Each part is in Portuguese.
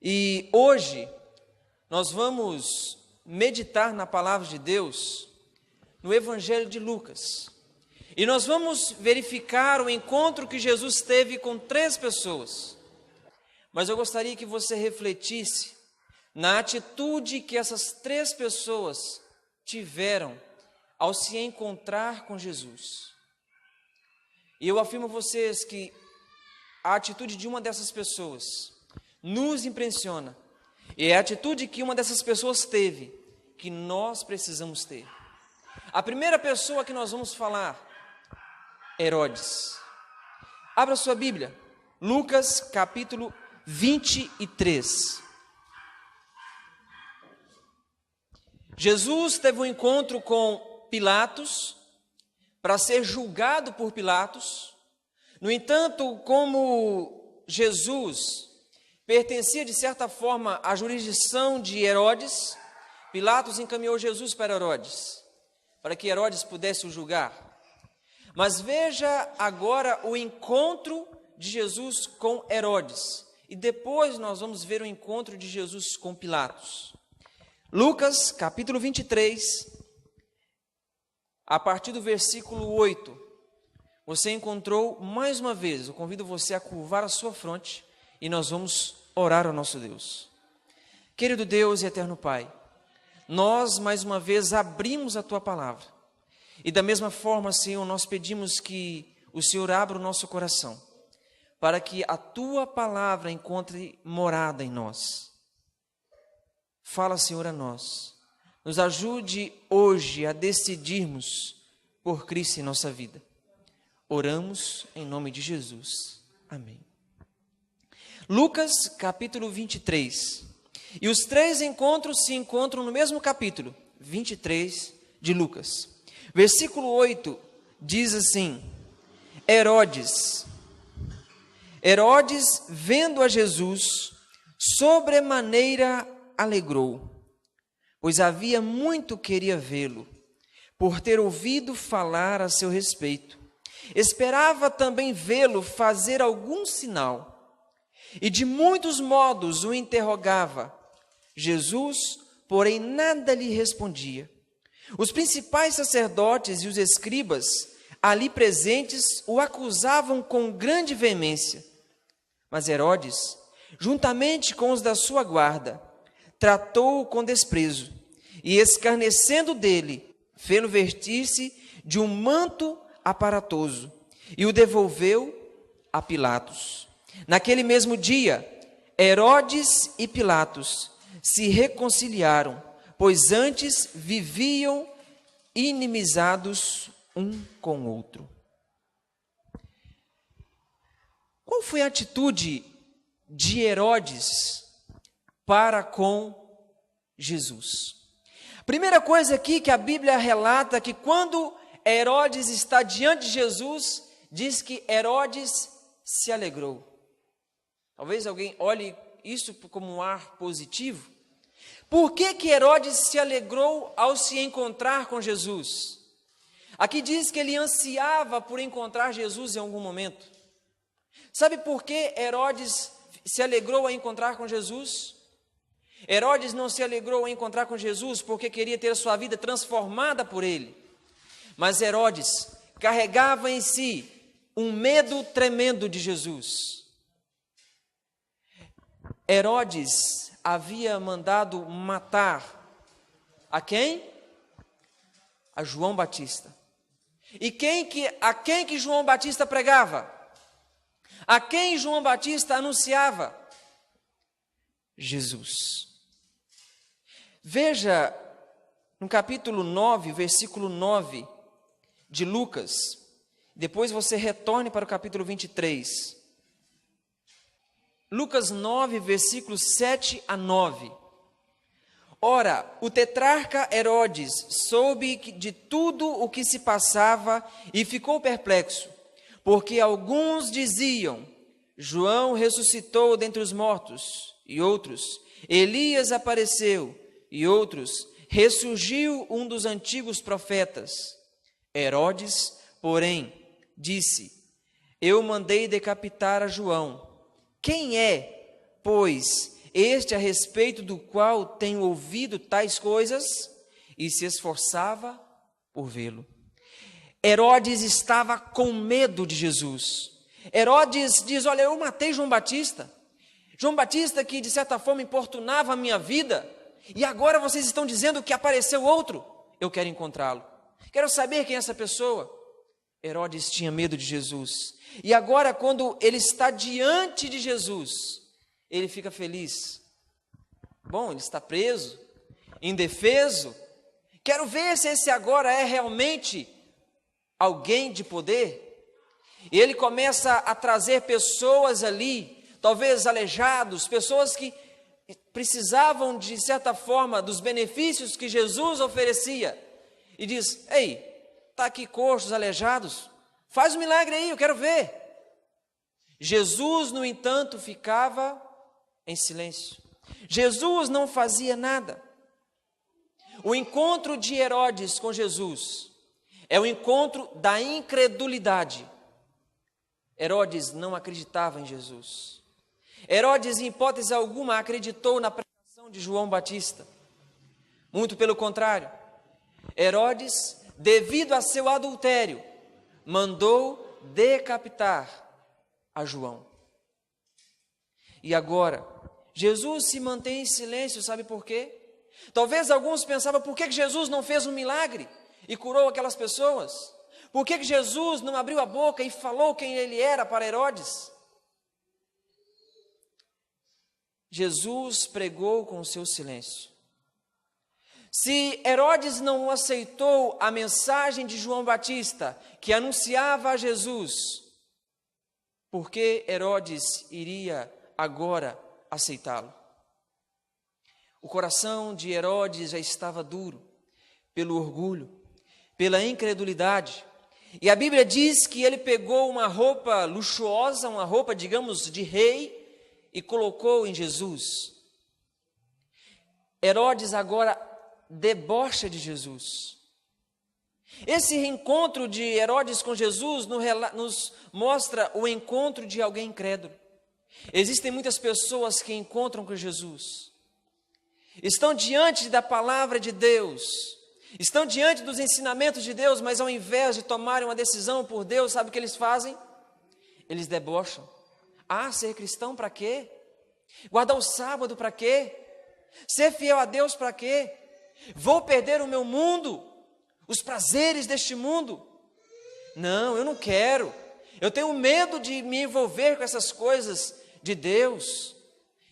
E hoje nós vamos meditar na palavra de Deus no Evangelho de Lucas. E nós vamos verificar o encontro que Jesus teve com 3 pessoas. Mas eu gostaria que você refletisse na atitude que essas 3 pessoas tiveram ao se encontrar com Jesus. E eu afirmo a vocês que a atitude de uma dessas pessoas nos impressiona. E é a atitude que uma dessas pessoas teve, que nós precisamos ter. A primeira pessoa que nós vamos falar, Herodes. Abra sua Bíblia, Lucas capítulo 23. Jesus teve um encontro com Pilatos para ser julgado por Pilatos. No entanto, como Jesus pertencia de certa forma à jurisdição de Herodes, Pilatos encaminhou Jesus para Herodes, para que Herodes pudesse o julgar. Mas veja agora o encontro de Jesus com Herodes. E depois nós vamos ver o encontro de Jesus com Pilatos. Lucas, capítulo 23, a partir do versículo 8. Você encontrou mais uma vez. Eu convido você a curvar a sua fronte e nós vamos orar ao nosso Deus. Querido Deus e eterno Pai, nós mais uma vez abrimos a Tua palavra. E da mesma forma, Senhor, nós pedimos que o Senhor abra o nosso coração, para que a Tua palavra encontre morada em nós. Fala, Senhor, a nós. Nos ajude hoje a decidirmos por Cristo em nossa vida. Oramos em nome de Jesus. Amém. Lucas, capítulo 23. E os 3 encontros se encontram no mesmo capítulo, 23 de Lucas. Versículo 8 diz assim: Herodes, vendo a Jesus, sobremaneira alegrou, pois havia muito queria vê-lo, por ter ouvido falar a seu respeito. Esperava também vê-lo fazer algum sinal, e de muitos modos o interrogava. Jesus, porém, nada lhe respondia. Os principais sacerdotes e os escribas, ali presentes, o acusavam com grande veemência. Mas Herodes, juntamente com os da sua guarda, tratou-o com desprezo e, escarnecendo dele, fê-lo vestir-se de um manto aparatoso e o devolveu a Pilatos. Naquele mesmo dia, Herodes e Pilatos se reconciliaram, pois antes viviam inimizados um com o outro. Qual foi a atitude de Herodes para com Jesus? Primeira coisa aqui que a Bíblia relata, que quando Herodes está diante de Jesus, diz que Herodes se alegrou. Talvez alguém olhe isso como um ar positivo. Por que Herodes se alegrou ao se encontrar com Jesus? Aqui diz que ele ansiava por encontrar Jesus em algum momento. Sabe por que Herodes se alegrou ao encontrar com Jesus? Herodes não se alegrou ao encontrar com Jesus porque queria ter a sua vida transformada por ele. Mas Herodes carregava em si um medo tremendo de Jesus. Herodes havia mandado matar a quem? A João Batista. E a quem que João Batista pregava? A quem João Batista anunciava? Jesus. Veja no capítulo 9, versículo 9 de Lucas. Depois você retorne para o capítulo 23. Lucas 9, versículos 7 a 9. Ora, o tetrarca Herodes soube de tudo o que se passava e ficou perplexo, porque alguns diziam: João ressuscitou dentre os mortos, e outros: Elias apareceu, e outros: ressurgiu um dos antigos profetas. Herodes, porém, disse: Eu mandei decapitar a João. Quem é, pois, este a respeito do qual tenho ouvido tais coisas, e se esforçava por vê-lo. Herodes estava com medo de Jesus. Herodes diz: olha, eu matei João Batista. João Batista que de certa forma importunava a minha vida, e agora vocês estão dizendo que apareceu outro. Eu quero encontrá-lo. Quero saber quem é essa pessoa. Herodes tinha medo de Jesus. E agora, quando ele está diante de Jesus, ele fica feliz. Bom, ele está preso, indefeso. Quero ver se esse agora é realmente alguém de poder. E ele começa a trazer pessoas ali, talvez aleijados, pessoas que precisavam de certa forma dos benefícios que Jesus oferecia. E diz: ei, está aqui coxos, aleijados, faz um milagre aí, eu quero ver. Jesus, no entanto, ficava em silêncio. Jesus não fazia nada. O encontro de Herodes com Jesus é o encontro da incredulidade. Herodes não acreditava em Jesus. Herodes, em hipótese alguma, acreditou na pregação de João Batista. Muito pelo contrário. Herodes, devido a seu adultério, mandou decapitar a João. E agora, Jesus se mantém em silêncio, sabe por quê? Talvez alguns pensavam: por que Jesus não fez um milagre e curou aquelas pessoas? Por que Jesus não abriu a boca e falou quem ele era para Herodes? Jesus pregou com o seu silêncio. Se Herodes não aceitou a mensagem de João Batista, que anunciava a Jesus, por que Herodes iria agora aceitá-lo? O coração de Herodes já estava duro pelo orgulho, pela incredulidade. E a Bíblia diz que ele pegou uma roupa luxuosa, uma roupa, digamos, de rei, e colocou em Jesus. Herodes agora debocha de Jesus. Esse reencontro de Herodes com Jesus nos mostra o encontro de alguém incrédulo. Existem muitas pessoas que encontram com Jesus, estão diante da palavra de Deus, estão diante dos ensinamentos de Deus, mas ao invés de tomarem uma decisão por Deus, sabe o que eles fazem? Eles debocham. Ser cristão para quê? Guardar o sábado para quê? Ser fiel a Deus para quê? Vou perder o meu mundo, os prazeres deste mundo? Não, eu não quero. Eu tenho medo de me envolver com essas coisas de Deus.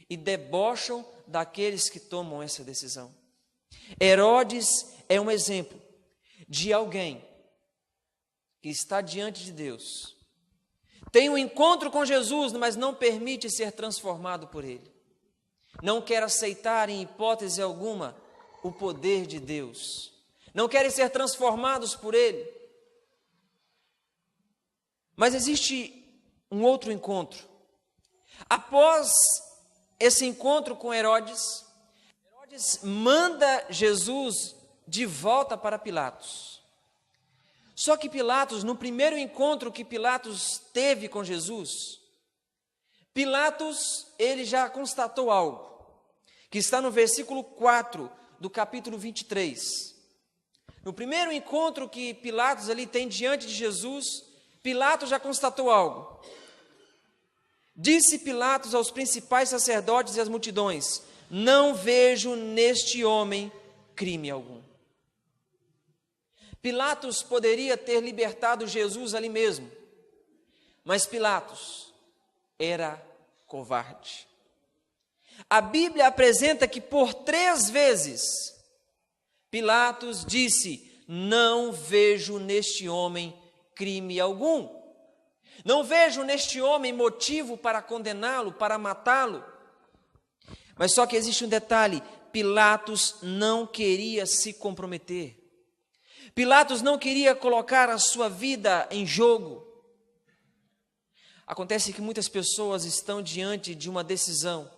E debocham daqueles que tomam essa decisão. Herodes é um exemplo de alguém que está diante de Deus, tem um encontro com Jesus, mas não permite ser transformado por ele. Não quer aceitar em hipótese alguma o poder de Deus. Não querem ser transformados por ele. Mas existe um outro encontro. Após esse encontro com Herodes, Herodes manda Jesus de volta para Pilatos. Só que Pilatos, no primeiro encontro que Pilatos teve com Jesus, Pilatos, ele já constatou algo, que está no versículo 4 do capítulo 23. No primeiro encontro que Pilatos ali tem diante de Jesus, Pilatos já constatou algo. Disse Pilatos aos principais sacerdotes e às multidões: não vejo neste homem crime algum. Pilatos poderia ter libertado Jesus ali mesmo, mas Pilatos era covarde. A Bíblia apresenta que por 3 vezes Pilatos disse: não vejo neste homem crime algum. Não vejo neste homem motivo para condená-lo, para matá-lo. Mas só que existe um detalhe: Pilatos não queria se comprometer. Pilatos não queria colocar a sua vida em jogo. Acontece que muitas pessoas estão diante de uma decisão,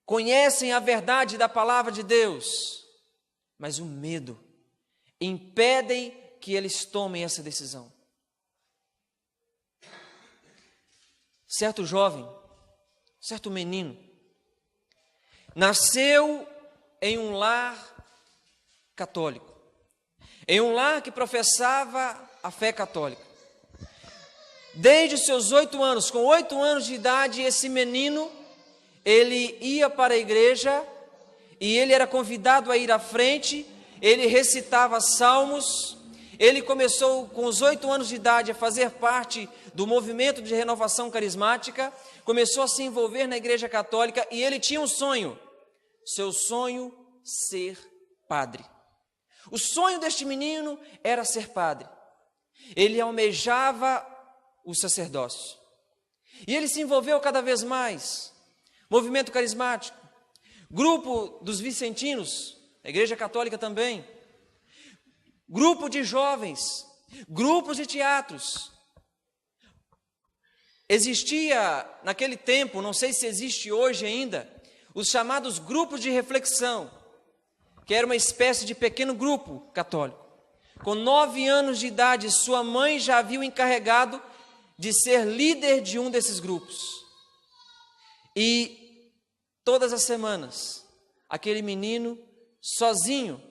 conhecem a verdade da palavra de Deus, mas o medo impedem que eles tomem essa decisão. Certo jovem, certo menino, nasceu em um lar católico, em um lar que professava a fé católica. Desde os seus 8 anos, com 8 anos de idade, esse menino, ele ia para a igreja e ele era convidado a ir à frente, ele recitava salmos, ele começou com os 8 anos de idade a fazer parte do movimento de renovação carismática, começou a se envolver na igreja católica e ele tinha um sonho, seu sonho ser padre. O sonho deste menino era ser padre. Ele almejava o sacerdócio. E ele se envolveu cada vez mais. Movimento carismático, grupo dos vicentinos, a igreja católica também, grupo de jovens, grupos de teatros. Existia naquele tempo, não sei se existe hoje ainda, os chamados grupos de reflexão, que era uma espécie de pequeno grupo católico. Com 9 anos de idade, sua mãe já havia o encarregado de ser líder de um desses grupos. E todas as semanas, aquele menino, sozinho,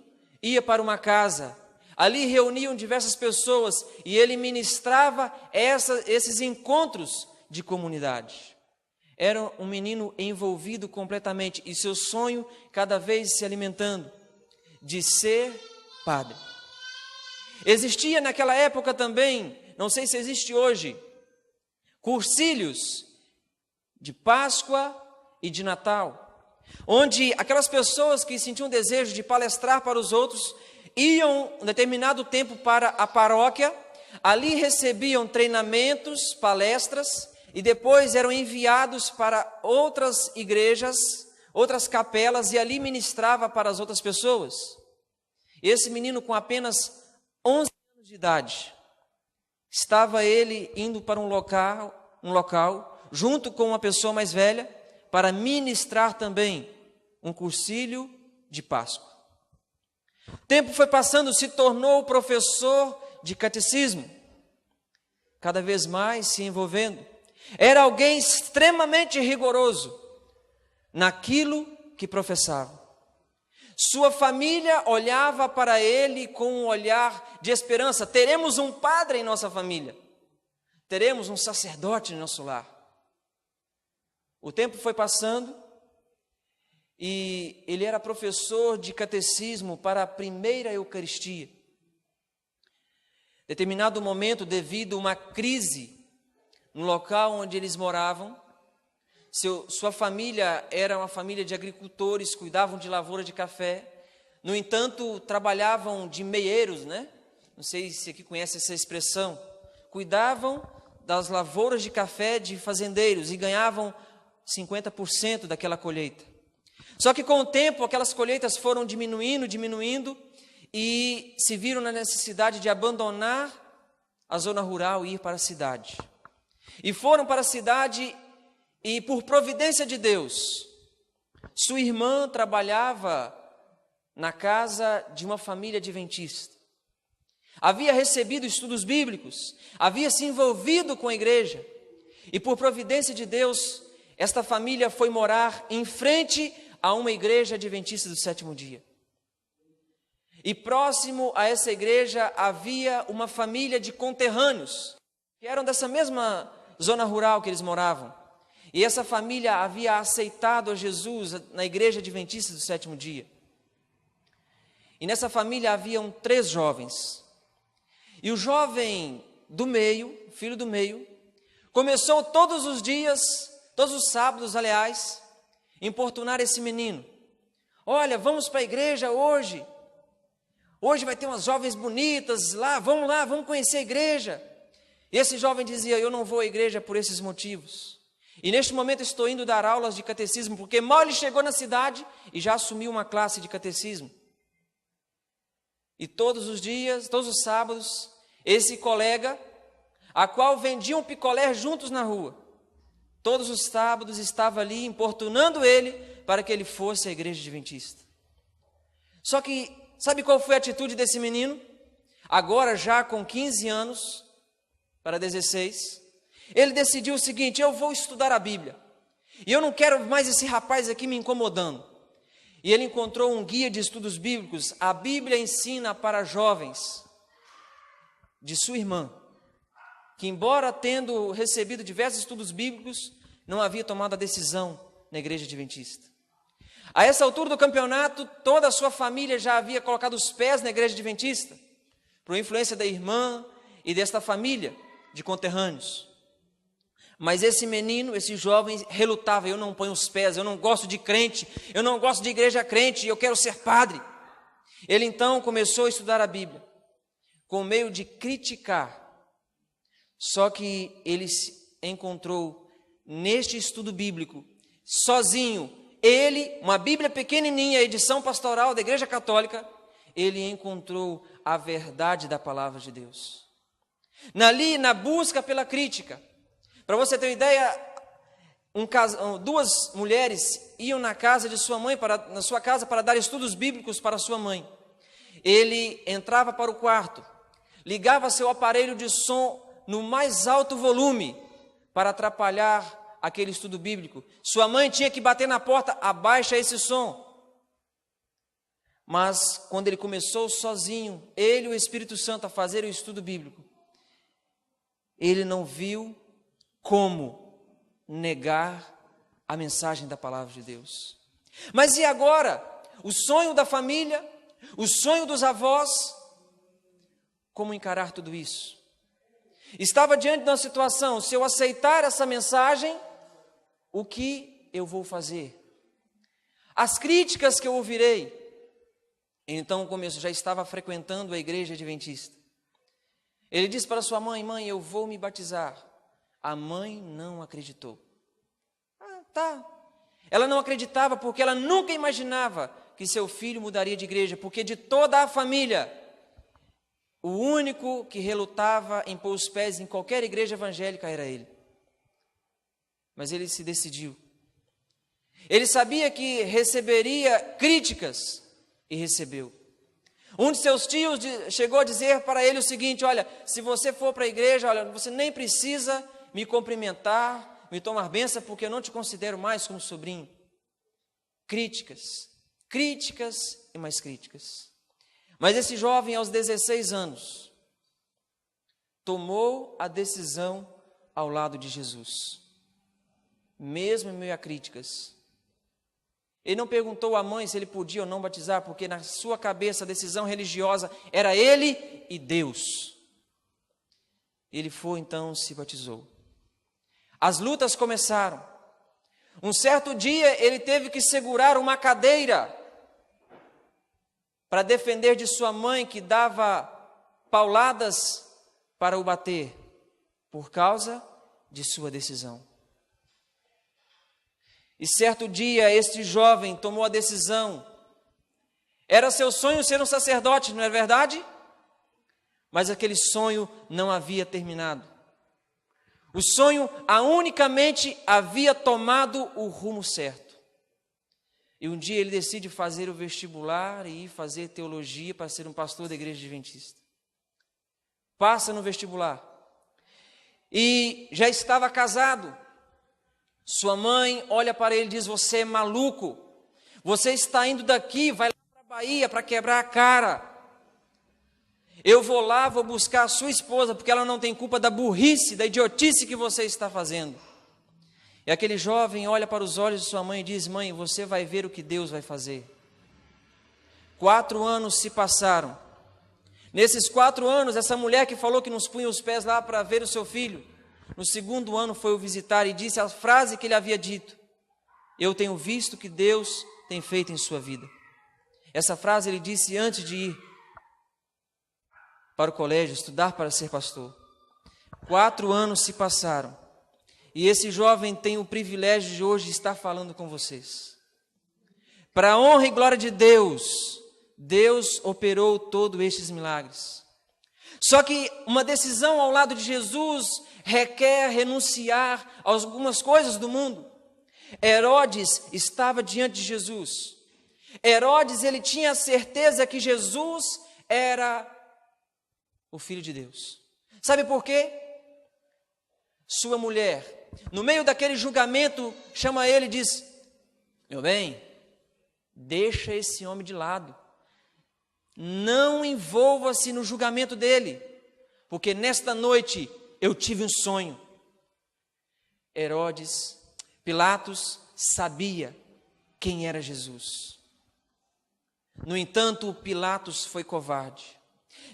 ia para uma casa. Ali reuniam diversas pessoas e ele ministrava esses encontros de comunidade. Era um menino envolvido completamente e seu sonho cada vez se alimentando de ser padre. Existia naquela época também, não sei se existe hoje, cursilhos de Páscoa e de Natal, onde aquelas pessoas que sentiam desejo de palestrar para os outros iam um determinado tempo para a paróquia, ali recebiam treinamentos, palestras e depois eram enviados para outras igrejas, outras capelas e ali ministrava para as outras pessoas. Esse menino com apenas 11 anos de idade, estava ele indo para um local, junto com uma pessoa mais velha, para ministrar também um cursilho de Páscoa. O tempo foi passando, se tornou professor de catecismo, cada vez mais se envolvendo. Era alguém extremamente rigoroso naquilo que professava. Sua família olhava para ele com um olhar de esperança. Teremos um padre em nossa família. Teremos um sacerdote em nosso lar. O tempo foi passando e ele era professor de catecismo para a primeira Eucaristia. Determinado momento, devido a uma crise no local onde eles moravam, sua família era uma família de agricultores, cuidavam de lavoura de café. No entanto, trabalhavam de meeiros, né? Não sei se aqui conhece essa expressão. Cuidavam das lavouras de café de fazendeiros e ganhavam 50% daquela colheita. Só que com o tempo, aquelas colheitas foram diminuindo e se viram na necessidade de abandonar a zona rural e ir para a cidade. E foram para a cidade e, por providência de Deus, sua irmã trabalhava na casa de uma família adventista. Havia recebido estudos bíblicos, havia se envolvido com a igreja. E por providência de Deus, esta família foi morar em frente a uma igreja adventista do 7º dia. E próximo a essa igreja havia uma família de conterrâneos, que eram dessa mesma zona rural que eles moravam. E essa família havia aceitado a Jesus na igreja adventista do 7º dia. E nessa família haviam 3 jovens. E o jovem do meio, filho do meio, começou todos os dias, todos os sábados, aliás, importunar esse menino. Olha, vamos para a igreja hoje. Hoje vai ter umas jovens bonitas lá, vamos conhecer a igreja. E esse jovem dizia, eu não vou à igreja por esses motivos. E neste momento estou indo dar aulas de catecismo, porque mal ele chegou na cidade e já assumiu uma classe de catecismo. E todos os dias, todos os sábados, esse colega, a qual vendiam picolé juntos na rua, todos os sábados estava ali importunando ele para que ele fosse à igreja adventista. Só que, sabe qual foi a atitude desse menino? Agora já com 15 anos, para 16, ele decidiu o seguinte, eu vou estudar a Bíblia. E eu não quero mais esse rapaz aqui me incomodando. e ele encontrou um guia de estudos bíblicos, A Bíblia Ensina para Jovens, de sua irmã, que embora tendo recebido diversos estudos bíblicos, não havia tomado a decisão na igreja adventista. A essa altura do campeonato, toda a sua família já havia colocado os pés na igreja adventista, por influência da irmã e desta família de conterrâneos. Mas esse menino, esse jovem, relutava: eu não ponho os pés, eu não gosto de crente, eu não gosto de igreja crente, eu quero ser padre. Ele então começou a estudar a Bíblia, com meio de criticar. Só que ele encontrou neste estudo bíblico, sozinho, ele, uma Bíblia pequenininha, edição pastoral da Igreja Católica, ele encontrou a verdade da palavra de Deus. Na busca pela crítica, para você ter uma ideia, duas mulheres iam na casa de sua mãe, na sua casa, para dar estudos bíblicos para sua mãe. Ele entrava para o quarto, ligava seu aparelho de som no mais alto volume para atrapalhar aquele estudo bíblico. Sua mãe tinha que bater na porta: abaixa esse som. Mas quando ele começou sozinho, ele e o Espírito Santo, a fazer o estudo bíblico, ele não viu como negar a mensagem da palavra de Deus. Mas e agora? O sonho da família, o sonho dos avós, como encarar tudo isso? Estava diante de uma situação: se eu aceitar essa mensagem, o que eu vou fazer? As críticas que eu ouvirei. Então, no começo, já estava frequentando a igreja adventista. Ele disse para sua mãe: mãe, eu vou me batizar. A mãe não acreditou. Tá. Ela não acreditava porque ela nunca imaginava que seu filho mudaria de igreja, porque de toda a família, o único que relutava em pôr os pés em qualquer igreja evangélica era ele. Mas ele se decidiu. Ele sabia que receberia críticas e recebeu. Um de seus tios chegou a dizer para ele o seguinte: olha, se você for para a igreja, olha, você nem precisa me cumprimentar, me tomar bênção, porque eu não te considero mais como sobrinho. Críticas, críticas e mais críticas. Mas esse jovem, aos 16 anos, tomou a decisão ao lado de Jesus, mesmo em meio a críticas. Ele não perguntou à mãe se ele podia ou não batizar, porque na sua cabeça a decisão religiosa era ele e Deus. Ele foi, então, se batizou. As lutas começaram. Um certo dia ele teve que segurar uma cadeira para defender de sua mãe, que dava pauladas para o bater, por causa de sua decisão. E certo dia este jovem tomou a decisão. Era seu sonho ser um sacerdote, não é verdade? Mas aquele sonho não havia terminado. O sonho unicamente havia tomado o rumo certo. E um dia ele decide fazer o vestibular e ir fazer teologia para ser um pastor da igreja adventista. Passa no vestibular. E já estava casado. Sua mãe olha para ele e diz: você é maluco. Você está indo daqui, vai lá para a Bahia para quebrar a cara. Eu vou lá, vou buscar a sua esposa, porque ela não tem culpa da burrice, da idiotice que você está fazendo. E aquele jovem olha para os olhos de sua mãe e diz: mãe, você vai ver o que Deus vai fazer. 4 anos se passaram. Nesses 4 anos, essa mulher que falou que nos punha os pés lá para ver o seu filho, no 2º ano foi o visitar e disse a frase que ele havia dito: eu tenho visto o que Deus tem feito em sua vida. Essa frase ele disse antes de ir para o colégio, estudar para ser pastor. 4 anos se passaram. E esse jovem tem o privilégio de hoje estar falando com vocês. Para a honra e glória de Deus, Deus operou todos estes milagres. Só que uma decisão ao lado de Jesus requer renunciar a algumas coisas do mundo. Herodes estava diante de Jesus. Herodes, ele tinha a certeza que Jesus era o Filho de Deus. Sabe por quê? Sua mulher, no meio daquele julgamento, chama ele e diz: meu bem, deixa esse homem de lado. Não envolva-se no julgamento dele, porque nesta noite eu tive um sonho. Pilatos sabia quem era Jesus. No entanto, Pilatos foi covarde.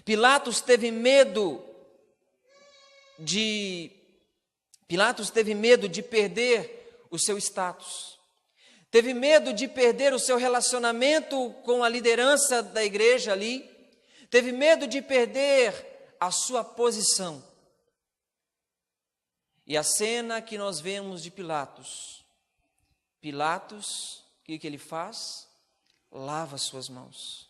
Pilatos teve medo de perder o seu status. Teve medo de perder o seu relacionamento com a liderança da igreja ali. Teve medo de perder a sua posição. E a cena que nós vemos de Pilatos, o que ele faz? Lava suas mãos.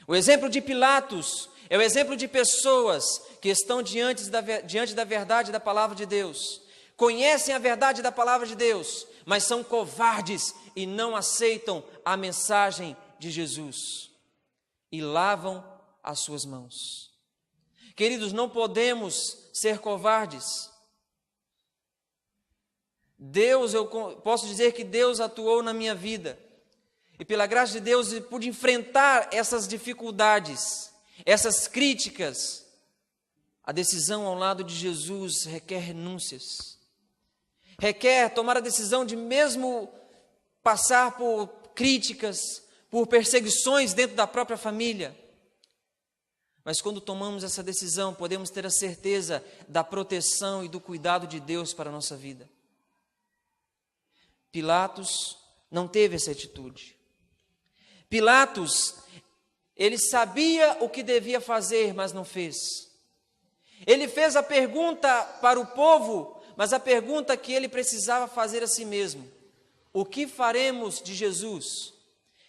O exemplo de Pilatos é o exemplo de pessoas que estão diante da verdade da palavra de Deus, conhecem a verdade da palavra de Deus, mas são covardes e não aceitam a mensagem de Jesus e lavam as suas mãos. Queridos, não podemos ser covardes. Eu posso dizer que Deus atuou na minha vida. E pela graça de Deus eu pude enfrentar essas dificuldades, essas críticas. A decisão ao lado de Jesus requer renúncias. Requer tomar a decisão de mesmo passar por críticas, por perseguições dentro da própria família. Mas quando tomamos essa decisão, podemos ter a certeza da proteção e do cuidado de Deus para a nossa vida. Pilatos não teve essa atitude. Pilatos, ele sabia o que devia fazer, mas não fez. Ele fez a pergunta para o povo, mas a pergunta que ele precisava fazer a si mesmo: o que faremos de Jesus?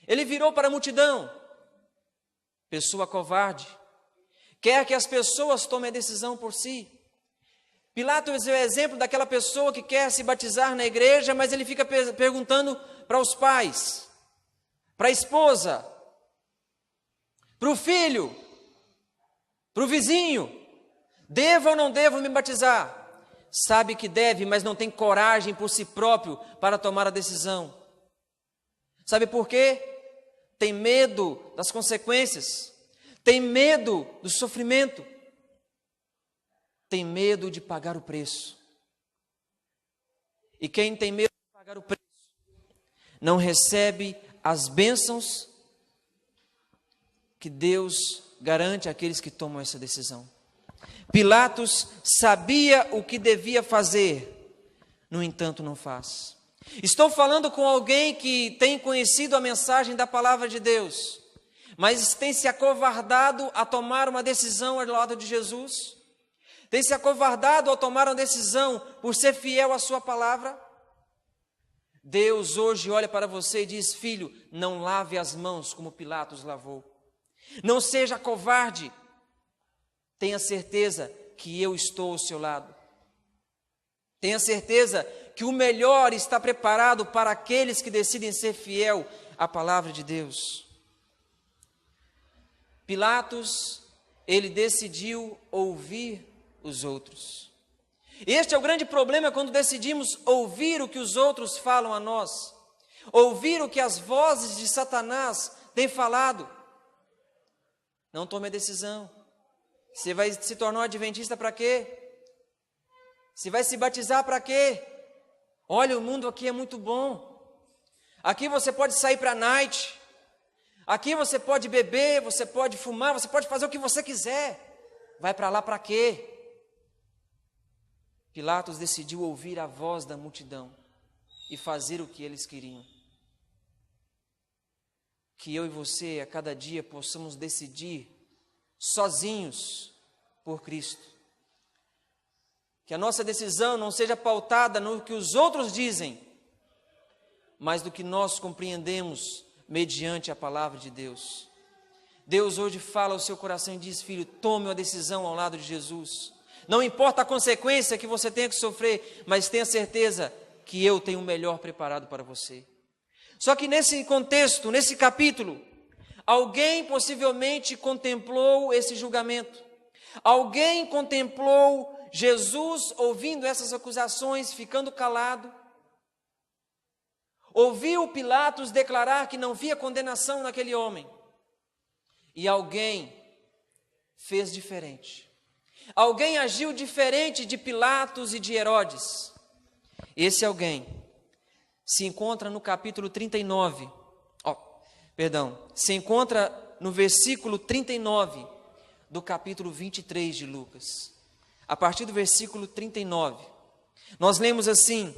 Ele virou para a multidão, pessoa covarde, quer que as pessoas tomem a decisão por si. Pilatos é o exemplo daquela pessoa que quer se batizar na igreja, mas ele fica perguntando para os pais, para a esposa, para o filho, para o vizinho: devo ou não devo me batizar? Sabe que deve, mas não tem coragem por si próprio para tomar a decisão. Sabe por quê? Tem medo das consequências, tem medo do sofrimento, tem medo de pagar o preço. E quem tem medo de pagar o preço não recebe as bênçãos que Deus garante àqueles que tomam essa decisão. Pilatos sabia o que devia fazer, no entanto não faz. Estou falando com alguém que tem conhecido a mensagem da palavra de Deus, mas tem se acovardado a tomar uma decisão ao lado de Jesus? Tem se acovardado a tomar uma decisão por ser fiel à sua palavra? Deus hoje olha para você e diz: filho, não lave as mãos como Pilatos lavou. Não seja covarde. Tenha certeza que eu estou ao seu lado. Tenha certeza que o melhor está preparado para aqueles que decidem ser fiel à palavra de Deus. Pilatos, ele decidiu ouvir os outros. Este é o grande problema quando decidimos ouvir o que os outros falam a nós, ouvir o que as vozes de Satanás têm falado. Não tome a decisão. Você vai se tornar um adventista para quê? Você vai se batizar para quê? Olha, o mundo aqui é muito bom. Aqui você pode sair para a night. Aqui você pode beber, você pode fumar, você pode fazer o que você quiser. Vai para lá para quê? Pilatos decidiu ouvir a voz da multidão e fazer o que eles queriam. Que eu e você, a cada dia, possamos decidir sozinhos por Cristo. Que a nossa decisão não seja pautada no que os outros dizem, mas do que nós compreendemos mediante a palavra de Deus. Deus hoje fala ao seu coração e diz: filho, tome uma decisão ao lado de Jesus. Não importa a consequência que você tenha que sofrer, mas tenha certeza que eu tenho o melhor preparado para você. Só que nesse contexto, nesse capítulo, alguém possivelmente contemplou esse julgamento. Alguém contemplou Jesus ouvindo essas acusações, ficando calado. ouviu Pilatos declarar que não via condenação naquele homem. E alguém fez diferente. Alguém agiu diferente de Pilatos e de Herodes. Esse alguém se encontra no capítulo 39. Se encontra no versículo 39 do capítulo 23 de Lucas. A partir do versículo 39, nós lemos assim: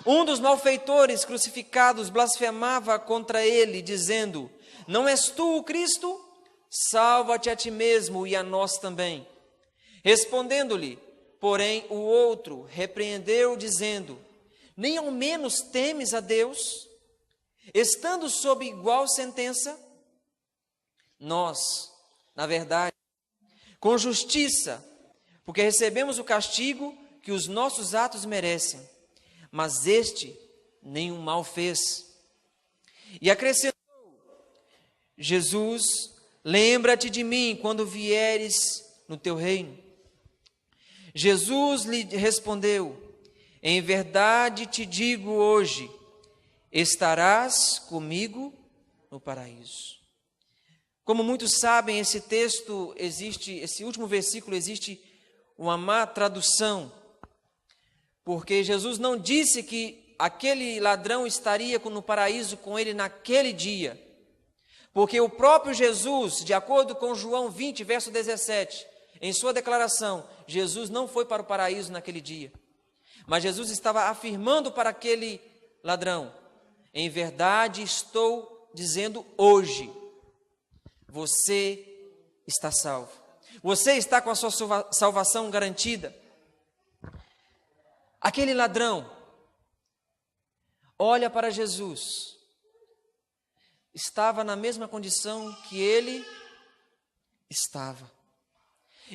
um dos malfeitores crucificados blasfemava contra ele, dizendo: não és tu o Cristo? Salva-te a ti mesmo e a nós também. Respondendo-lhe, porém, o outro repreendeu, dizendo: nem ao menos temes a Deus, estando sob igual sentença? Nós, na verdade, com justiça, porque recebemos o castigo que os nossos atos merecem, mas este nenhum mal fez. E acrescentou: Jesus, lembra-te de mim quando vieres no teu reino. Jesus lhe respondeu: em verdade te digo hoje, estarás comigo no paraíso. Como muitos sabem, esse texto esse último versículo existe uma má tradução, porque Jesus não disse que aquele ladrão estaria no paraíso com ele naquele dia, porque o próprio Jesus, de acordo com João 20, verso 17, em sua declaração, Jesus não foi para o paraíso naquele dia, mas Jesus estava afirmando para aquele ladrão: em verdade estou dizendo hoje, você está salvo, você está com a sua salvação garantida. Aquele ladrão olha para Jesus, estava na mesma condição que ele estava.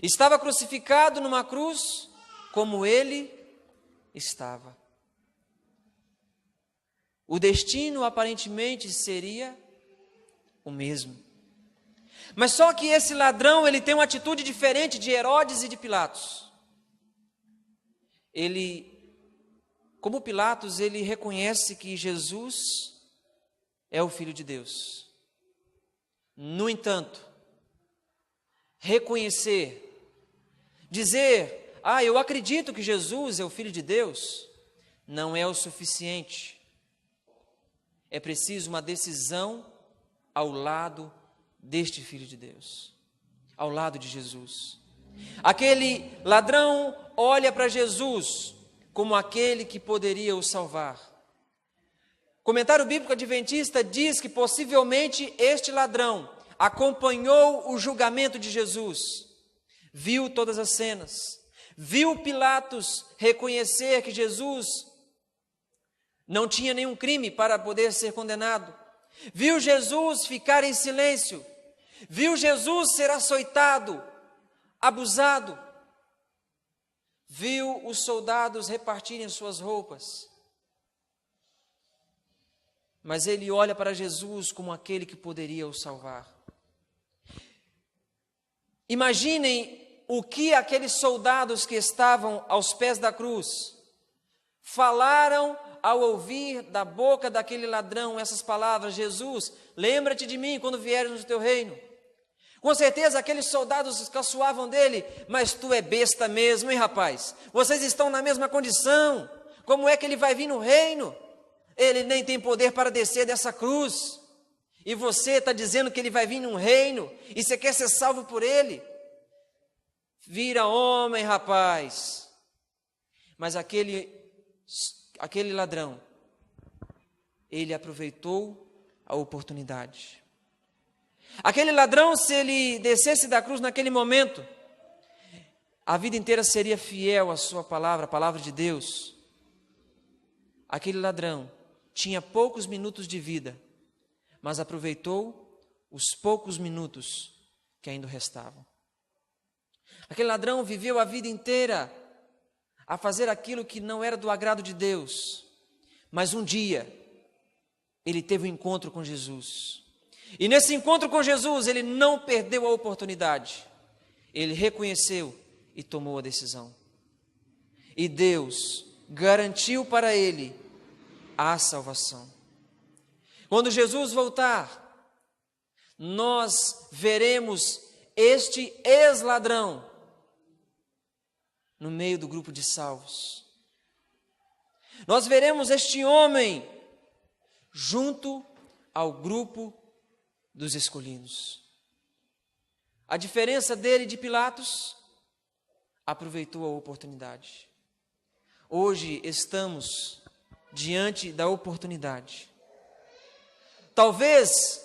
Estava crucificado numa cruz como ele estava. O destino aparentemente seria o mesmo. Mas só que esse ladrão, ele tem uma atitude diferente de Herodes e de Pilatos. Como Pilatos, ele reconhece que Jesus é o Filho de Deus. No entanto, dizer, eu acredito que Jesus é o Filho de Deus, não é o suficiente. É preciso uma decisão ao lado deste Filho de Deus, ao lado de Jesus. Aquele ladrão olha para Jesus como aquele que poderia o salvar. O comentário bíblico adventista diz que possivelmente este ladrão acompanhou o julgamento de Jesus, viu todas as cenas, viu Pilatos reconhecer que Jesus não tinha nenhum crime para poder ser condenado, viu Jesus ficar em silêncio, viu Jesus ser açoitado, abusado, viu os soldados repartirem suas roupas, mas ele olha para Jesus como aquele que poderia o salvar. Imaginem o que aqueles soldados que estavam aos pés da cruz falaram ao ouvir da boca daquele ladrão essas palavras: Jesus, lembra-te de mim quando vieres no teu reino. Com certeza aqueles soldados caçoavam dele: mas tu é besta mesmo, hein, rapaz? Vocês estão na mesma condição, como é que ele vai vir no reino? Ele nem tem poder para descer dessa cruz, e você está dizendo que ele vai vir num reino, e você quer ser salvo por ele? Vira homem, rapaz. Mas aquele ladrão, ele aproveitou a oportunidade. Aquele ladrão, se ele descesse da cruz naquele momento, a vida inteira seria fiel à sua palavra, a palavra de Deus. Aquele ladrão tinha poucos minutos de vida, mas aproveitou os poucos minutos que ainda restavam. Aquele ladrão viveu a vida inteira a fazer aquilo que não era do agrado de Deus, mas um dia ele teve um encontro com Jesus, e nesse encontro com Jesus ele não perdeu a oportunidade, ele reconheceu e tomou a decisão, e Deus garantiu para ele a salvação. Quando Jesus voltar, nós veremos este ex-ladrão no meio do grupo de salvos. Nós veremos este homem junto ao grupo dos escolhidos. A diferença dele de Pilatos, aproveitou a oportunidade. Hoje estamos diante da oportunidade. Talvez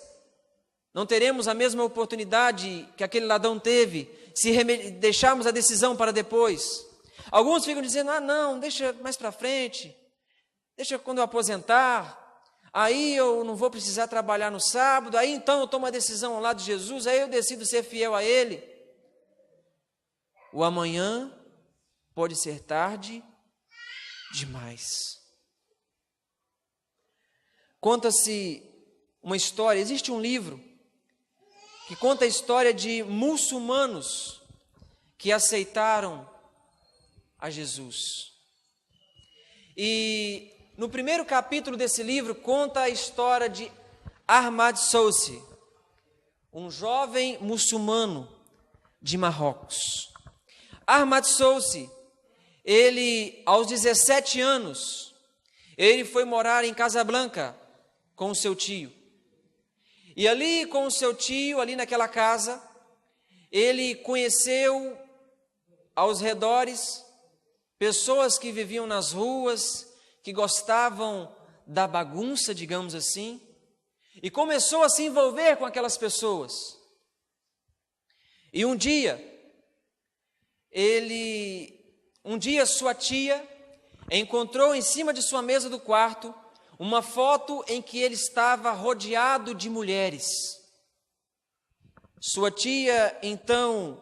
não teremos a mesma oportunidade que aquele ladrão teve se deixarmos a decisão para depois. Alguns ficam dizendo, não, deixa mais para frente, deixa quando eu aposentar, aí eu não vou precisar trabalhar no sábado, aí então eu tomo a decisão ao lado de Jesus, aí eu decido ser fiel a Ele. O amanhã pode ser tarde demais. Conta-se uma história, existe um livro que conta a história de muçulmanos que aceitaram a Jesus. E no primeiro capítulo desse livro conta a história de Ahmad Soussi, um jovem muçulmano de Marrocos. Ahmad Soussi, ele aos 17 anos, ele foi morar em Casablanca com o seu tio. E ali com o seu tio, ali naquela casa, ele conheceu aos redores pessoas que viviam nas ruas, que gostavam da bagunça, digamos assim, e começou a se envolver com aquelas pessoas. E um dia sua tia encontrou em cima de sua mesa do quarto uma foto em que ele estava rodeado de mulheres. Sua tia, então,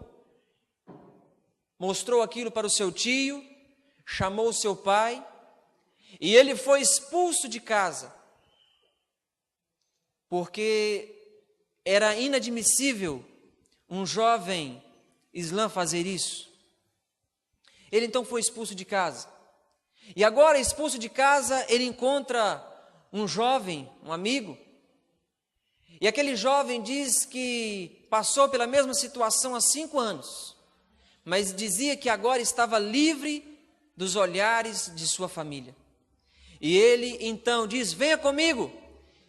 mostrou aquilo para o seu tio, chamou o seu pai, e ele foi expulso de casa, porque era inadmissível um jovem islã fazer isso. Ele então foi expulso de casa. E agora, expulso de casa, ele encontra um jovem, um amigo. E aquele jovem diz que passou pela mesma situação há 5 anos, mas dizia que agora estava livre dos olhares de sua família. E ele então diz, venha comigo,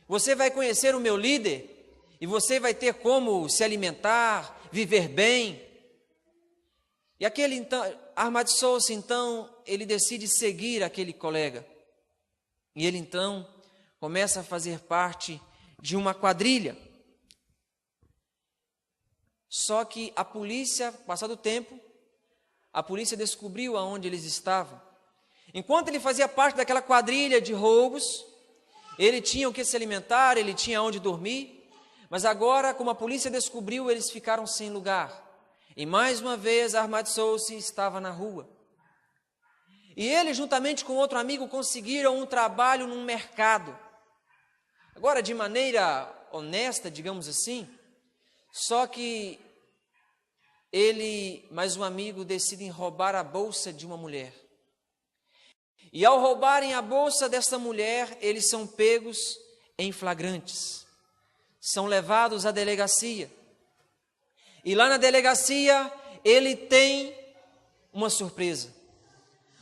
você vai conhecer o meu líder, e você vai ter como se alimentar, viver bem. E aquele então, Ahmad Soussi, então, ele decide seguir aquele colega. E ele então começa a fazer parte de uma quadrilha. Só que a polícia, passado o tempo, a polícia descobriu aonde eles estavam. Enquanto ele fazia parte daquela quadrilha de roubos, ele tinha o que se alimentar, ele tinha onde dormir, mas agora, como a polícia descobriu, eles ficaram sem lugar. E mais uma vez, Ahmad Soussi estava na rua. E ele, juntamente com outro amigo, conseguiram um trabalho num mercado. Agora, de maneira honesta, digamos assim, só que ele, mais um amigo, decidem roubar a bolsa de uma mulher. E ao roubarem a bolsa dessa mulher, eles são pegos em flagrantes. São levados à delegacia. E lá na delegacia, ele tem uma surpresa.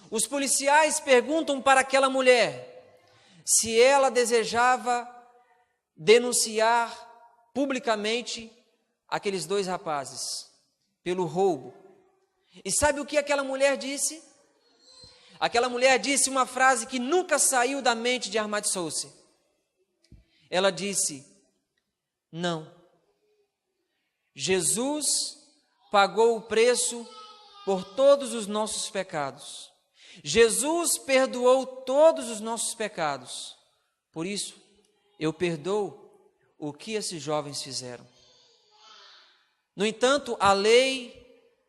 Os policiais perguntam para aquela mulher se ela desejava denunciar publicamente aqueles 2 rapazes pelo roubo. E sabe o que aquela mulher disse? Aquela mulher disse uma frase que nunca saiu da mente de Ahmad Soussi. Ela disse, não. Jesus pagou o preço por todos os nossos pecados. Jesus perdoou todos os nossos pecados. Por isso, eu perdoo o que esses jovens fizeram. No entanto, a lei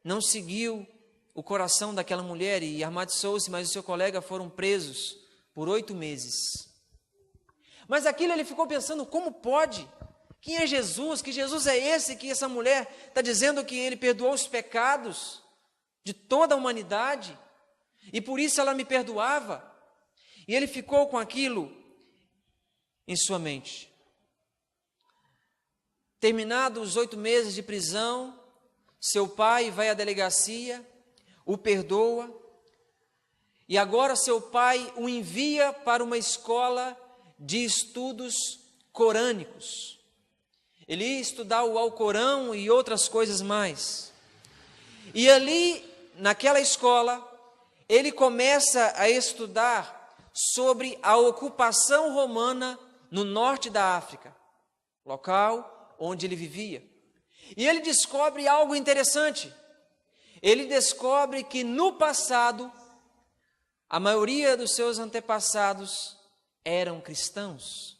não seguiu o coração daquela mulher e Ahmad Soussi, mas o seu colega foram presos por 8 meses. Mas aquilo ele ficou pensando, como pode? Quem é Jesus? Que Jesus é esse que essa mulher está dizendo que ele perdoou os pecados de toda a humanidade e por isso ela me perdoava? E ele ficou com aquilo em sua mente. Terminados os 8 meses de prisão, seu pai vai à delegacia, o perdoa, e agora seu pai o envia para uma escola de estudos corânicos. Ele ia estudar o Alcorão e outras coisas mais. E ali, naquela escola, ele começa a estudar sobre a ocupação romana no norte da África, local onde ele vivia. E ele descobre algo interessante. Ele descobre que no passado, a maioria dos seus antepassados eram cristãos.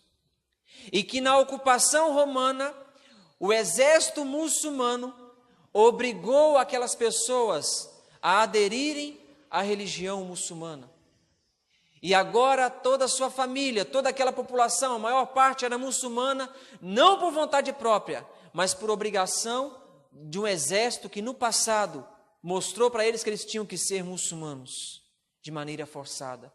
E que na ocupação romana, o exército muçulmano obrigou aquelas pessoas a aderirem à religião muçulmana. E agora toda a sua família, toda aquela população, a maior parte era muçulmana, não por vontade própria, mas por obrigação de um exército que no passado mostrou para eles que eles tinham que ser muçulmanos, de maneira forçada.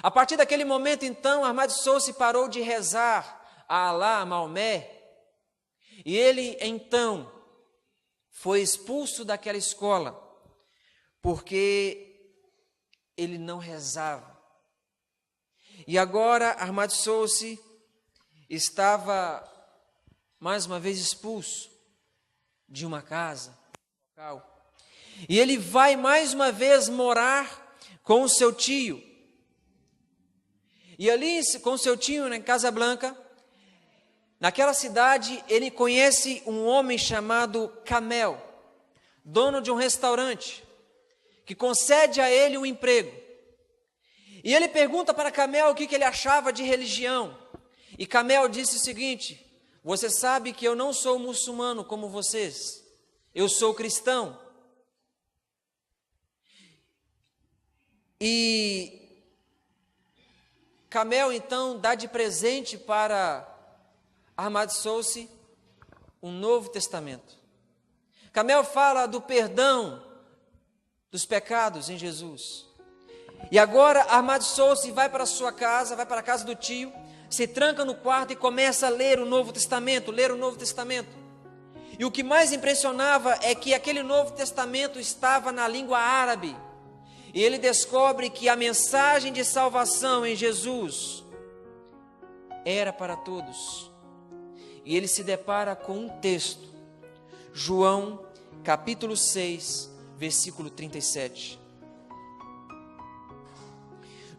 A partir daquele momento, então, Ahmad Soussi parou de rezar a Alá, a Maomé, e ele, então, foi expulso daquela escola, porque ele não rezava. E agora, Ahmad Soussi estava, mais uma vez, expulso de uma casa local. E ele vai, mais uma vez, morar com o seu tio. E ali, com o seu tio, em Casablanca, naquela cidade, ele conhece um homem chamado Kamel, dono de um restaurante, que concede a ele um emprego. E ele pergunta para Kamel o que ele achava de religião. E Kamel disse o seguinte: você sabe que eu não sou muçulmano como vocês, eu sou cristão. E Kamel então dá de presente para Ahmad Soussi um Novo Testamento. Kamel fala do perdão dos pecados em Jesus. E agora Ahmad Soussi vai para a sua casa, vai para a casa do tio, se tranca no quarto e começa a ler o Novo Testamento, E o que mais impressionava é que aquele Novo Testamento estava na língua árabe. E ele descobre que a mensagem de salvação em Jesus era para todos. E ele se depara com um texto, João, capítulo 6, versículo 37.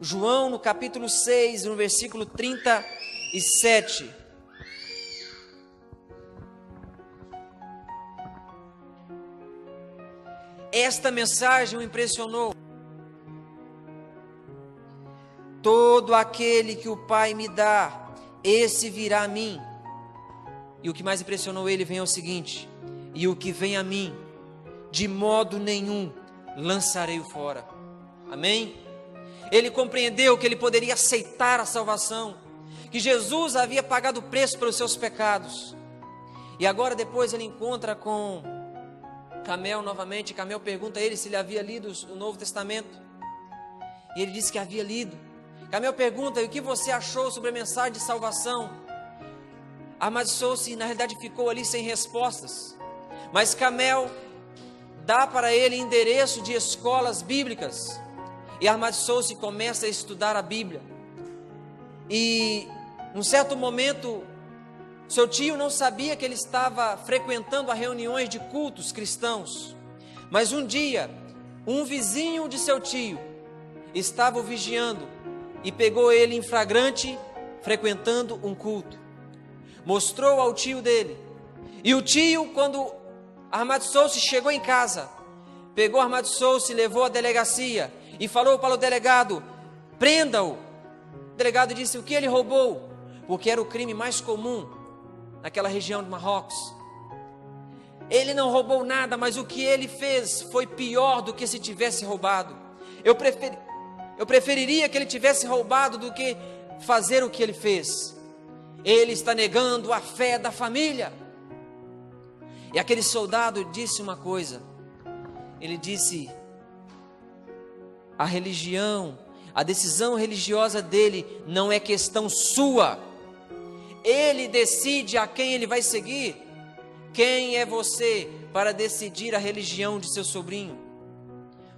João, no capítulo 6, no versículo 37. Esta mensagem o impressionou. Todo aquele que o Pai me dá, esse virá a mim. E o que mais impressionou ele vem ao seguinte: e o que vem a mim, de modo nenhum lançarei-o fora. Amém? Ele compreendeu que ele poderia aceitar a salvação, que Jesus havia pagado o preço pelos seus pecados. E agora depois ele encontra com Kamel novamente. Kamel pergunta a ele se ele havia lido o Novo Testamento. E ele disse que havia lido. Kamel pergunta: e o que você achou sobre a mensagem de salvação? Ahmad Soussi na realidade ficou ali sem respostas. Mas Kamel dá para ele endereço de escolas bíblicas. E Ahmad Soussi começa a estudar a Bíblia. E, num certo momento, seu tio não sabia que ele estava frequentando as reuniões de cultos cristãos. Mas um dia, um vizinho de seu tio estava o vigiando e pegou ele em flagrante, frequentando um culto. Mostrou ao tio dele. E o tio, quando Ahmad Soussi chegou em casa, pegou Ahmad Soussi, levou à delegacia e falou para o delegado: prenda-o. O delegado disse: o que ele roubou? Porque era o crime mais comum naquela região de Marrocos. Ele não roubou nada, mas o que ele fez foi pior do que se tivesse roubado. Eu preferiria que ele tivesse roubado do que fazer o que ele fez. Ele está negando a fé da família. E aquele soldado disse uma coisa. Ele disse: a religião, a decisão religiosa dele não é questão sua, Ele decide a quem ele vai seguir. Quem é você para decidir a religião de seu sobrinho?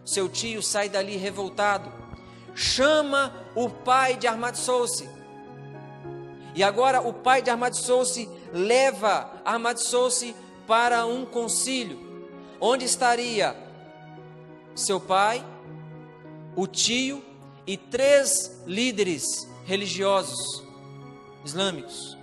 Seu tio sai dali revoltado, chama o pai de Ahmad Sosi. E agora o pai de Ahmad Sosi leva Ahmad Sosi para um concílio, onde estaria seu pai, o tio e 3 líderes religiosos islâmicos.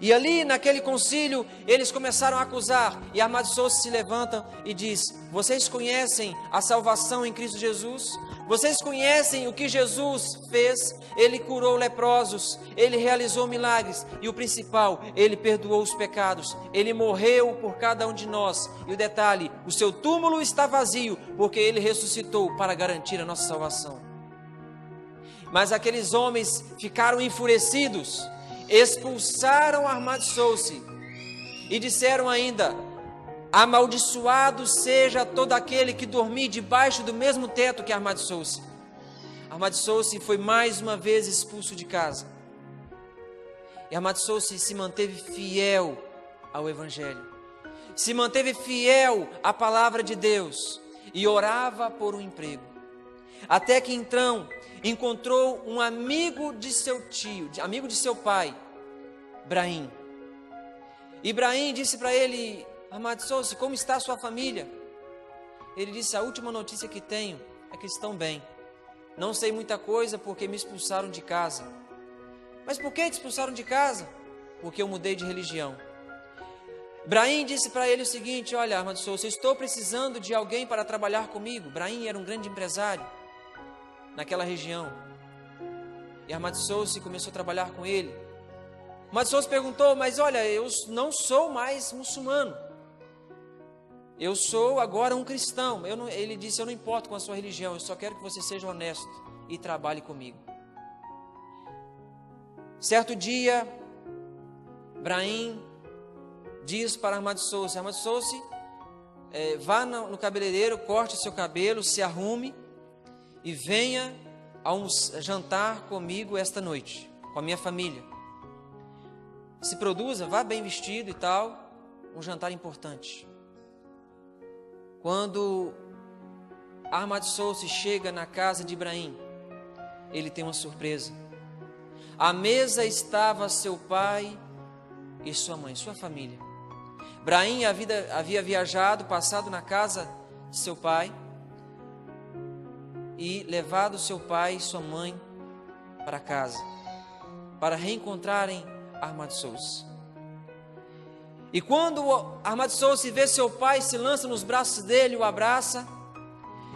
E ali naquele concílio eles começaram a acusar, e Ahmad Sosi se levanta e diz: vocês conhecem a salvação em Cristo Jesus? Vocês conhecem o que Jesus fez? Ele curou leprosos, ele realizou milagres e o principal, ele perdoou os pecados, ele morreu por cada um de nós. E o detalhe, o seu túmulo está vazio porque ele ressuscitou para garantir a nossa salvação. Mas aqueles homens ficaram enfurecidos, expulsaram Ahmad Sosi e disseram ainda: amaldiçoado seja todo aquele que dormir debaixo do mesmo teto que Ahmad Sosi. Ahmad Sosi foi mais uma vez expulso de casa. E Ahmad Sosi se manteve fiel ao Evangelho, se manteve fiel à palavra de Deus e orava por um emprego. Até que então encontrou um amigo de seu tio, amigo de seu pai, Brahim. Ibrahim disse para ele: Ahmad Sosi, como está a sua família? Ele disse: a última notícia que tenho é que estão bem. Não sei muita coisa porque me expulsaram de casa. Mas por que te expulsaram de casa? Porque eu mudei de religião. Ibrahim disse para ele o seguinte: olha, Ahmad Sosi, eu estou precisando de alguém para trabalhar comigo. Ibrahim era um grande empresário naquela região. E Ahmad Sosi começou a trabalhar com ele. Ahmad Sosi perguntou: mas olha, eu não sou mais muçulmano. Eu sou agora um cristão. Ele disse: eu não importo com a sua religião, eu só quero que você seja honesto e trabalhe comigo. Certo dia, Ibrahim diz para Ahmad Sosi: Ahmad Sosi, vá no cabeleireiro, corte seu cabelo, se arrume e venha jantar comigo esta noite, com a minha família. Se produza, vá bem vestido e tal, um jantar importante. Quando Ahmad Sosi chega na casa de Ibrahim, ele tem uma surpresa. À mesa estava seu pai e sua mãe, sua família. Ibrahim havia viajado, passado na casa de seu pai e levado seu pai e sua mãe para casa, para reencontrarem Ahmad Sosi. E quando Ahmad Sosi vê seu pai, se lança nos braços dele, o abraça,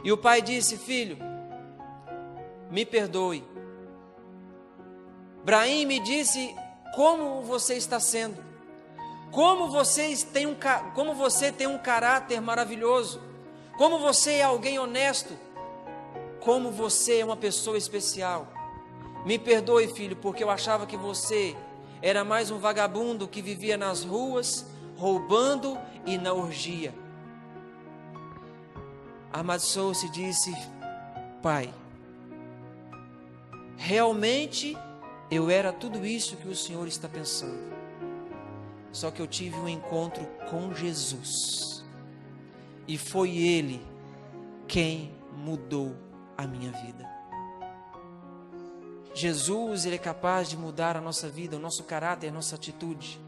e o pai disse: filho, me perdoe. Ibrahim me disse como você está sendo, como você tem um caráter maravilhoso, como você é alguém honesto, como você é uma pessoa especial. Me perdoe, filho, porque eu achava que você era mais um vagabundo que vivia nas ruas, roubando e na orgia. Ahmad Sosi disse: pai, realmente eu era tudo isso que o senhor está pensando. Só que eu tive um encontro com Jesus. E foi Ele quem mudou a minha vida. Jesus, Ele é capaz de mudar a nossa vida, o nosso caráter, a nossa atitude.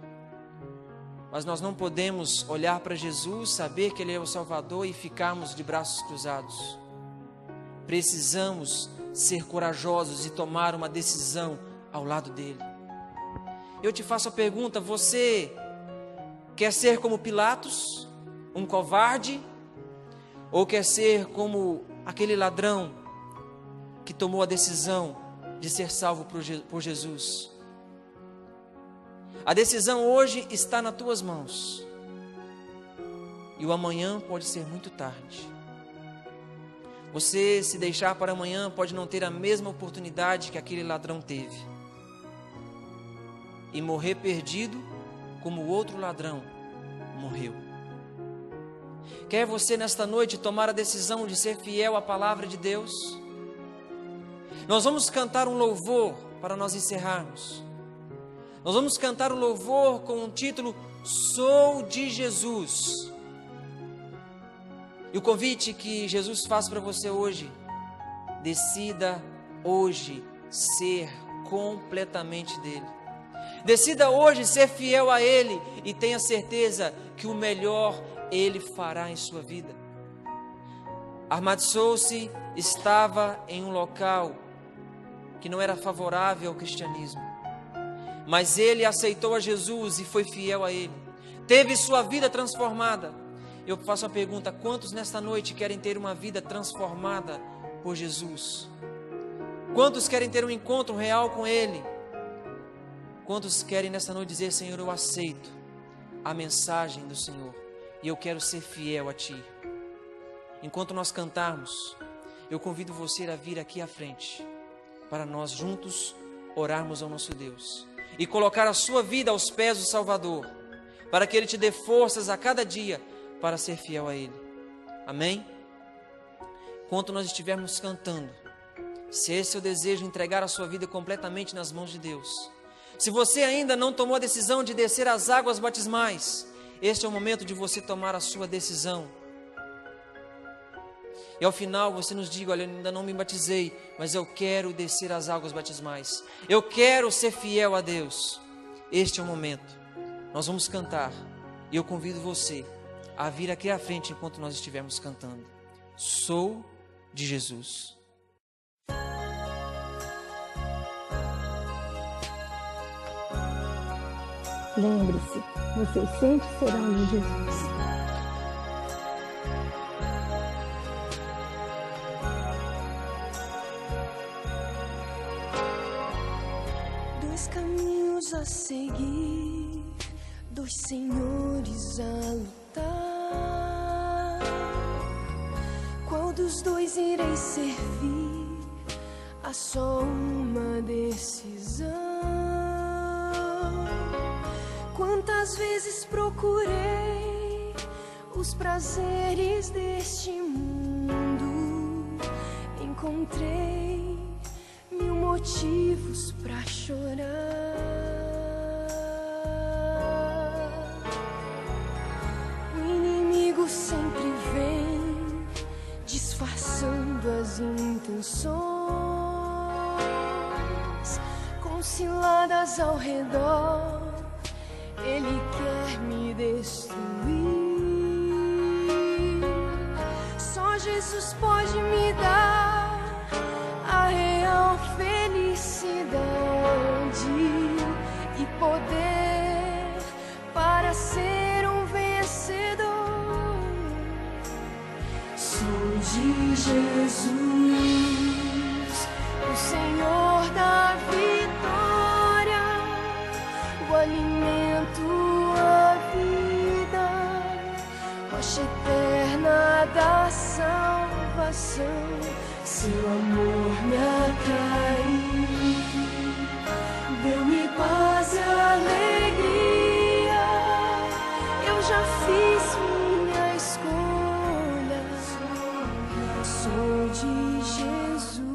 Mas nós não podemos olhar para Jesus, saber que Ele é o Salvador e ficarmos de braços cruzados. Precisamos ser corajosos e tomar uma decisão ao lado dEle. Eu te faço a pergunta: você quer ser como Pilatos, um covarde? Ou quer ser como aquele ladrão que tomou a decisão de ser salvo por Jesus? A decisão hoje está nas tuas mãos. E o amanhã pode ser muito tarde. Você, se deixar para amanhã, pode não ter a mesma oportunidade que aquele ladrão teve. E morrer perdido como o outro ladrão morreu. Quer você nesta noite tomar a decisão de ser fiel à palavra de Deus? Nós vamos cantar um louvor para nós encerrarmos. Nós vamos cantar o louvor com o título Sou de Jesus. E o convite que Jesus faz para você hoje: decida hoje ser completamente dele. Decida hoje ser fiel a Ele e tenha certeza que o melhor Ele fará em sua vida. Ahmad Souci estava em um local que não era favorável ao cristianismo, mas ele aceitou a Jesus e foi fiel a Ele, teve sua vida transformada. Eu faço a pergunta: quantos nesta noite querem ter uma vida transformada por Jesus? Quantos querem ter um encontro real com Ele? Quantos querem nesta noite dizer: Senhor, eu aceito a mensagem do Senhor e eu quero ser fiel a Ti? Enquanto nós cantarmos, eu convido você a vir aqui à frente, para nós juntos orarmos ao nosso Deus e colocar a sua vida aos pés do Salvador, para que Ele te dê forças a cada dia para ser fiel a Ele. Amém? Enquanto nós estivermos cantando, se esse é o desejo, entregar a sua vida completamente nas mãos de Deus. Se você ainda não tomou a decisão de descer as águas batismais, este é o momento de você tomar a sua decisão. E ao final você nos diga: olha, eu ainda não me batizei, mas eu quero descer as águas batismais. Eu quero ser fiel a Deus. Este é o momento. Nós vamos cantar. E eu convido você a vir aqui à frente enquanto nós estivermos cantando. Sou de Jesus. Lembre-se, vocês sempre serão de Jesus. Dois caminhos a seguir, dois senhores a lutar. Qual dos dois irei servir? Há só uma decisão. Quantas vezes procurei os prazeres deste mundo, encontrei 1000 motivos pra chorar. O inimigo sempre vem disfarçando as intenções, com ciladas ao redor. Ele quer me destruir. Só Jesus pode me dar a real felicidade e poder para ser um vencedor. Sou de Jesus, o Senhor da vitória, o alimento, a vida, rocha eterna da salvação. Seu amor me atraiu, deu-me paz e alegria. Eu já fiz minha escolha, sou de Jesus.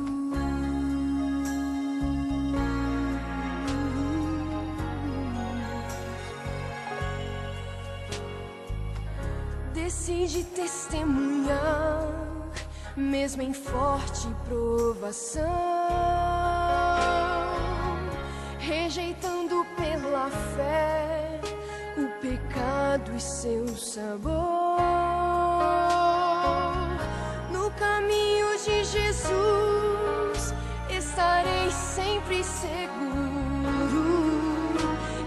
Decide testemunhar, mesmo em forte provação, rejeitando pela fé o pecado e seu sabor. No caminho de Jesus estarei sempre seguro,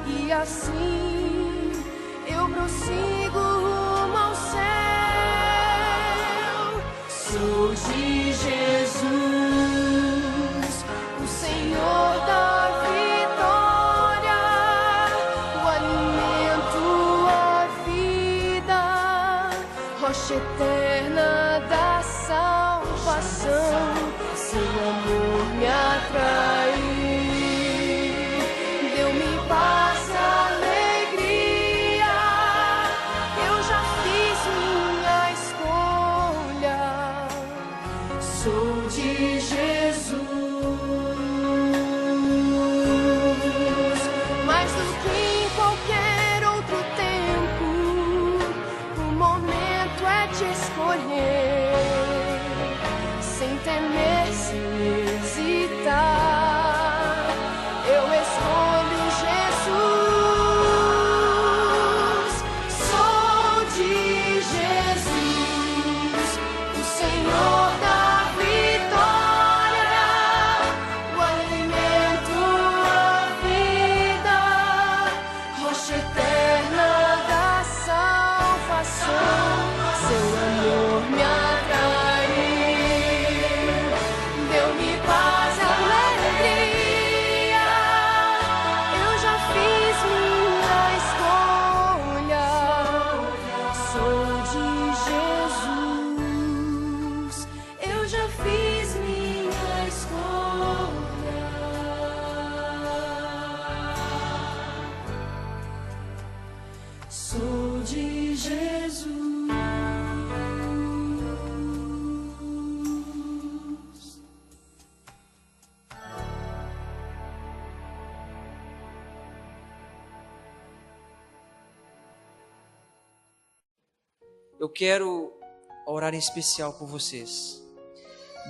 e assim eu prossigo rumo ao céu. Sou de Jesus, o Senhor da vitória, o alimento, a vida, rocha eterna da salvação. Seu amor me atraiu, deu-me paz, alegria. eu quero orar em especial por vocês.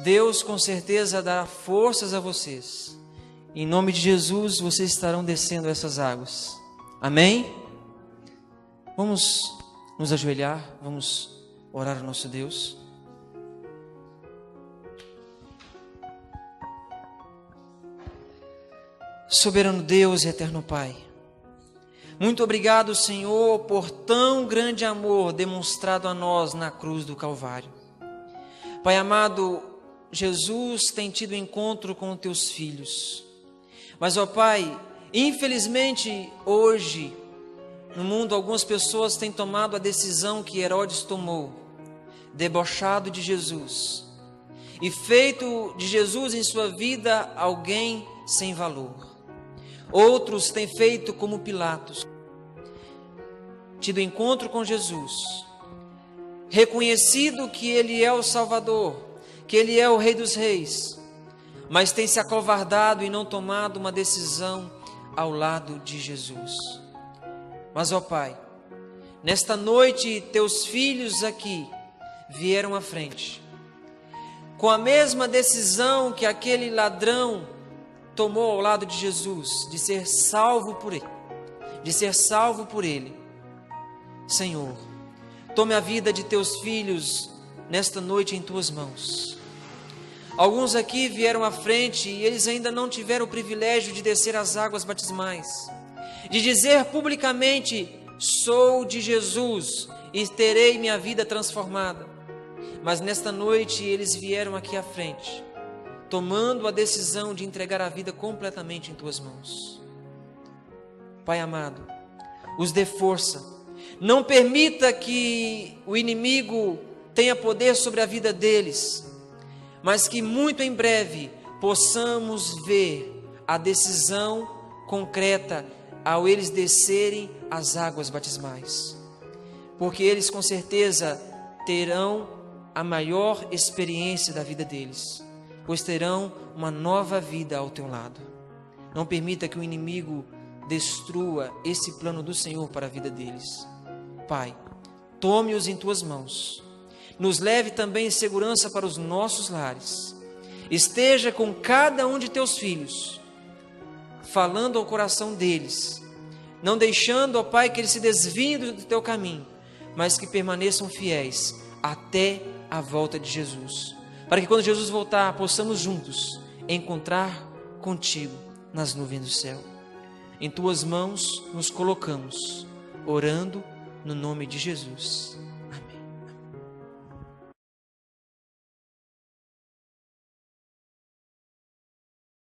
Deus com certeza dará forças a vocês. Em nome de Jesus, vocês estarão descendo essas águas. Amém? Vamos nos ajoelhar, vamos orar ao nosso Deus. Soberano Deus e eterno Pai, muito obrigado, Senhor, por tão grande amor demonstrado a nós na cruz do Calvário. Pai amado, Jesus tem tido encontro com teus filhos. Mas, ó Pai, infelizmente hoje, no mundo, algumas pessoas têm tomado a decisão que Herodes tomou, debochado de Jesus, e feito de Jesus em sua vida alguém sem valor. Outros têm feito como Pilatos, tido encontro com Jesus, reconhecido que Ele é o Salvador, que Ele é o Rei dos Reis, mas tem se acovardado e não tomado uma decisão ao lado de Jesus. Mas, ó Pai, nesta noite teus filhos aqui vieram à frente, com a mesma decisão que aquele ladrão tomou ao lado de Jesus, de ser salvo por Ele, Senhor, tome a vida de teus filhos nesta noite em tuas mãos. Alguns aqui vieram à frente e eles ainda não tiveram o privilégio de descer as águas batismais, de dizer publicamente: sou de Jesus e terei minha vida transformada. Mas nesta noite eles vieram aqui à frente, tomando a decisão de entregar a vida completamente em tuas mãos. Pai amado, os dê força. Não permita que o inimigo tenha poder sobre a vida deles, mas que muito em breve possamos ver a decisão concreta ao eles descerem as águas batismais, porque eles com certeza terão a maior experiência da vida deles, pois terão uma nova vida ao teu lado. Não permita que o inimigo destrua esse plano do Senhor para a vida deles. Pai, tome-os em tuas mãos, nos leve também em segurança para os nossos lares, esteja com cada um de teus filhos, falando ao coração deles, não deixando, ó Pai, que eles se desviem do teu caminho, mas que permaneçam fiéis até a volta de Jesus, para que quando Jesus voltar, possamos juntos encontrar contigo nas nuvens do céu. Em tuas mãos nos colocamos, orando no nome de Jesus.